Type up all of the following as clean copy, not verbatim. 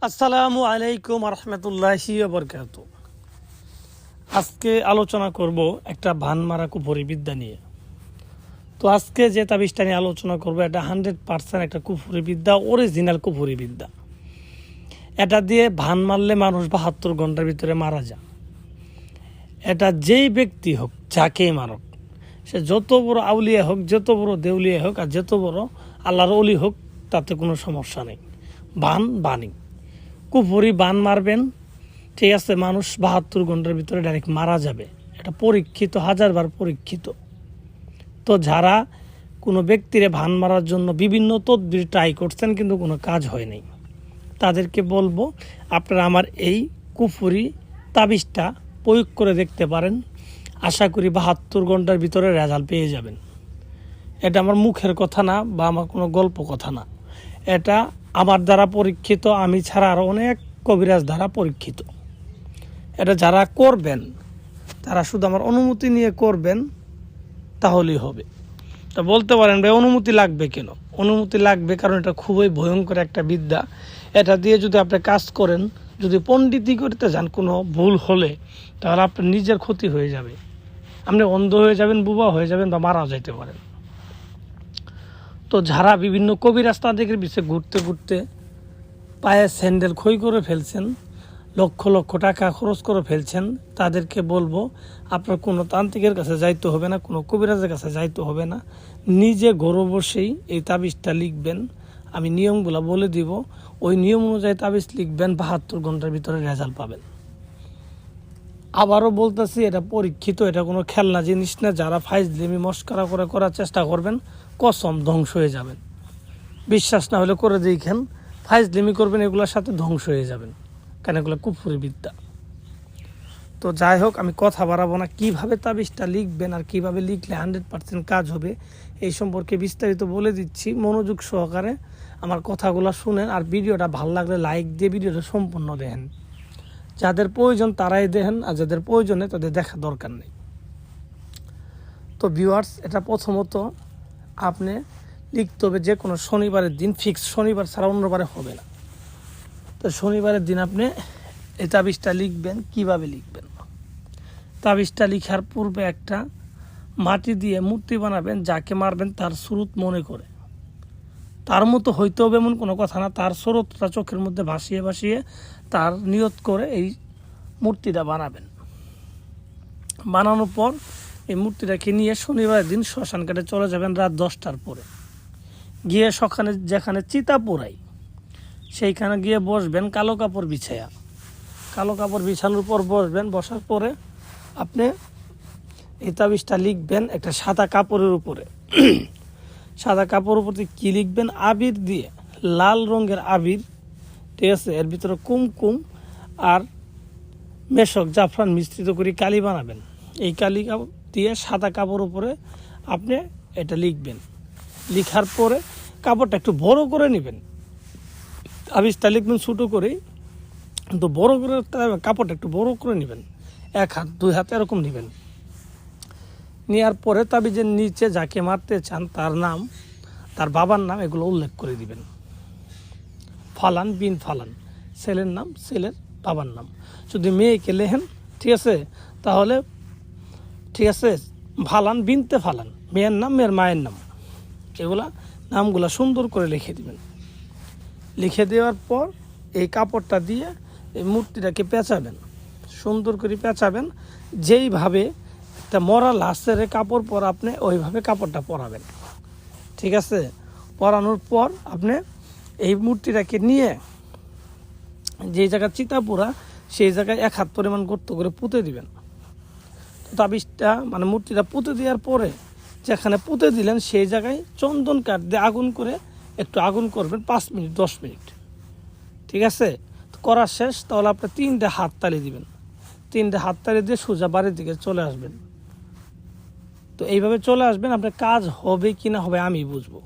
আসসালামু আলাইকুম রহমতুল্লাহি বরকাতু। আজকে আলোচনা করব একটা ভান মারা কুফরি বিদ্যা নিয়ে। তো আজকে যে তাবিজটা নিয়ে আলোচনা করব এটা 100% একটা কুফরি বিদ্যা, অরিজিনাল কুফরি বিদ্যা। এটা দিয়ে ভান মারলে মানুষ 72 ঘন্টার ভিতরে মারা যায়। এটা যেই ব্যক্তি হোক, যাকেই মারক, সে যত বড় আউলিয়া হোক, যত বড় দেউলিয়া হোক, আর যত বড় আল্লাহর অলি হোক, তাতে কোনো সমস্যা নেই। বানি কুফরি বান মারবেন, ঠিক আছে, মানুষ 72 ঘন্টার ভিতরে ডাইরেক্ট মারা যাবে। এটা পরীক্ষিত, হাজারবার পরীক্ষিত। তো যারা কোনো ব্যক্তিরে ভান মারার জন্য বিভিন্ন তদবির ট্রাই করছেন কিন্তু কোনো কাজ হয় নাই, তাদেরকে বলবো আপনারা আমার এই কুফরি তাবিজটা প্রয়োগ করে দেখতে পারেন। আশা করি 72 ঘন্টার ভিতরে রেজাল্ট পেয়ে যাবেন। এটা আমার মুখের কথা না বা আমার কোনো গল্প কথা না, এটা আমার দ্বারা পরীক্ষিত। আমি ছাড়া আরও অনেক কবিরাজ দ্বারা পরীক্ষিত। এটা যারা করবেন তারা শুধু আমার অনুমতি নিয়ে করবেন, তাহলেই হবে। তা বলতে পারেন ভাই অনুমতি লাগবে কেন? অনুমতি লাগবে কারণ এটা খুবই ভয়ঙ্কর একটা বিদ্যা। এটা দিয়ে যদি আপনি কাজ করেন, যদি পণ্ডিতি করতে যান, কোনো ভুল হলে তাহলে আপনার নিজের ক্ষতি হয়ে যাবে। আপনি অন্ধ হয়ে যাবেন, বুবা হয়ে যাবেন, বা মারা যাইতে পারেন। তো যারা বিভিন্ন কবিরাজ তাদের পিছিয়ে ঘুরতে ঘুরতে পায়ে স্যান্ডেল ক্ষয় করে ফেলছেন, লক্ষ লক্ষ টাকা খরচ করে ফেলছেন, তাদেরকে বলবো আপনার কোনো তান্ত্রিকের কাছে যাইতে হবে না, কোনো কবিরাজের কাছে যাইতে হবে না। নিজে ঘরে বসেই এই তাবিজটা লিখবেন। আমি নিয়মগুলো বলে দিব, ওই নিয়ম অনুযায়ী তাবিজ লিখবেন, 72 ঘন্টার ভিতরে রেজাল্ট পাবেন। আবারও বলতেছি, এটা পরীক্ষিত, এটা কোনো খেলনা জিনিস না। যারা ফাইজলামি মস্করা করে করার চেষ্টা করবেন, কসম ধ্বংস হয়ে যাবেন। বিশ্বাস না হলে করে দেখেন, ফাইজলামি করবেন, এগুলোর সাথে ধ্বংস হয়ে যাবেন, কেন এগুলো কুফরি বিদ্যা। তো যাই হোক, আমি কথা বাড়াবো না। কীভাবে তাবিজটা লিখবেন আর কীভাবে লিখলে 100% কাজ হবে এই সম্পর্কে বিস্তারিত বলে দিচ্ছি। মনোযোগ সহকারে আমার কথাগুলো শুনেন, আর ভিডিওটা ভালো লাগলে লাইক দিয়ে ভিডিওটা সম্পূর্ণ দেখেন। যাদের প্রয়োজন তারাই দেখেন, আর যাদের প্রয়োজনে তাদের দেখা দরকার নেই। তো ভিউয়ার্স, এটা প্রথমত আপনি লিখতে হবে যে কোনো শনিবারের দিন, ফিক্স শনিবার ছাড়া অন্যবারে হবে না। তো শনিবারের দিন আপনি এই তাবিজটা লিখবেন। কিভাবে লিখবেন? তাবিজটা লিখার পূর্বে একটা মাটি দিয়ে মূর্তি বানাবেন, যাকে মারবেন তার সুরত মনে করে। তার মতো হইতে হবে এমন কোনো কথা না, তার সুরতটা চোখের মধ্যে ভাসিয়ে ভাসিয়ে তার নিয়ত করে এই মূর্তিটা বানাবেন। বানানোর পর এই মূর্তিটাকে নিয়ে শনিবারের দিন শ্মশান ঘাটে চলে যাবেন রাত 10টার পরে। গিয়ে সখানে যেখানে চিতা পোড়াই সেইখানে গিয়ে বসবেন কালো কাপড় বিছায়া। কালো কাপড় বিছানোর পর বসবেন। বসার পরে আপনি এই তাবিজটা লিখবেন একটা সাদা কাপড়ের উপরে। সাদা কাপড়ের উপরে কী লিখবেন? আবির দিয়ে, লাল রঙের আবির, ঠিক আছে, এর ভিতরে কুমকুম আর মেশক জাফরান মিশ্রিত করে কালি বানাবেন। এই কালি দিয়ে সাদা কাপড়ের উপরে আপনি এটা লিখবেন। লিখার পরে কাপড়টা একটু বড় করে নেবেন। তাবিজটা লিখবেন ছোটো করেই, কিন্তু বড় করে কাপড়টা একটু বড় করে নেবেন, 1 হাত 2 হাত এরকম নেবেন। নেওয়ার পরে তাবিজের নিচে যাকে মারতে চান তার নাম, তার বাবার নাম, এগুলো উল্লেখ করে দিবেন। ফালান বিন ফালান, ছেলের নাম, ছেলের বাবার নাম। যদি মেয়েকে লেখেন, ঠিক আছে, তাহলে ঠিক আছে, ফালান বিনতে ফালান, মেয়ের নাম, মেয়ের মায়ের নাম, এগুলা নামগুলা সুন্দর করে লিখে দিবেন। লিখে দেওয়ার পর এই কাপড়টা দিয়ে এই মূর্তিটাকে পেঁচাবেন, সুন্দর করে পেঁচাবেন। যেইভাবে একটা মরা লাশের কাপড় পরা আপনি ওইভাবে কাপড়টা পরাবেন, ঠিক আছে। পরানোর পর আপনি এই মূর্তিটাকে নিয়ে যে জায়গায় চিতা পোড়া সেই জায়গায় 1 হাত পরিমাণ গর্ত করে পুঁতে দিবেন। তাবিজটা মানে মূর্তিটা পুঁতে দেওয়ার পরে যেখানে পুঁতে দিলেন সেই জায়গায় চন্দন কাঠ দিয়ে আগুন করে একটু আগুন করবেন 5 মিনিট 10 মিনিট, ঠিক আছে। করা শেষ, তাহলে আপনি 3টে হাত তালি দিবেন। 3টে হাত তালি দিয়ে সোজা বাড়ির দিকে চলে আসবেন। তো এইভাবে চলে আসবেন। আপনার কাজ হবে কি না হবে আমি বুঝবো।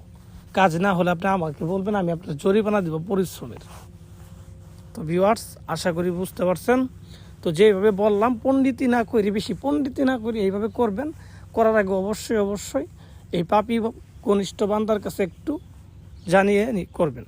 কাজ না হলে আপনি আমাকে বলবেন, আমি আপনার জরিমানা দিব পরিশ্রমের। তো ভিউয়ার্স, আশা করি বুঝতে পারছেন। তো যেভাবে বললাম, পণ্ডিতি না করি, বেশি পণ্ডিতি না করি, এইভাবে করবেন। করার আগে অবশ্যই এই পাপী কনিষ্ঠ বান্দার কাছে একটু জানিয়ে করবেন।